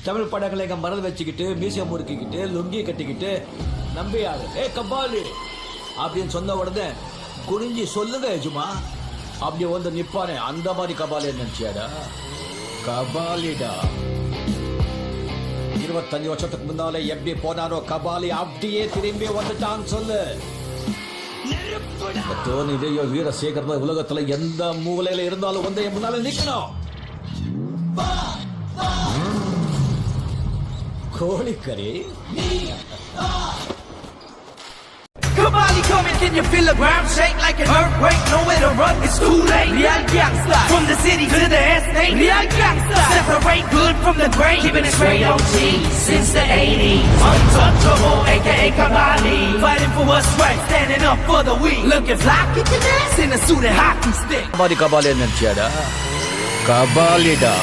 தமிழ் படங்களை எங்க மறந்து வச்சுக்கிட்டு மியூசியம் முறுக்கிக்கிட்டு லுங்கி கட்டிக்கிட்டு நம்பியாரு கபாலி அப்படின்னு சொன்ன உடனே குனிஞ்சி சொல்லுங்க எஜுமா அப்படி வந்து நிப்பானே அந்த மாதிரி கபாலி நினைச்சியாடா கபாலிடா 25 வருஷத்துக்கு முன்னாலே எப்படி போனாரோ கபாலி அப்படியே திரும்பி வந்துட்டான்னு சொல்லு தோனிலையோ வீரசேகரனோ உலகத்துல எந்த மூலையில இருந்தாலும் வந்து என் முன்னால நிக்கணும் கோழிக்கறி Kabali coming, can you feel the ground shake like an earthquake? Nowhere to run, it's too late. Real gangsta, from the city to the estate. Real gangsta, separate good from the great. Keeping it straight OG since the 80s. Untouchable, aka Kabali. Fighting for what's right, standing up for the weak. Looking fly, kick your ass in a suit and hockey stick. Kabali நினைச்சியாடா கபாலிடா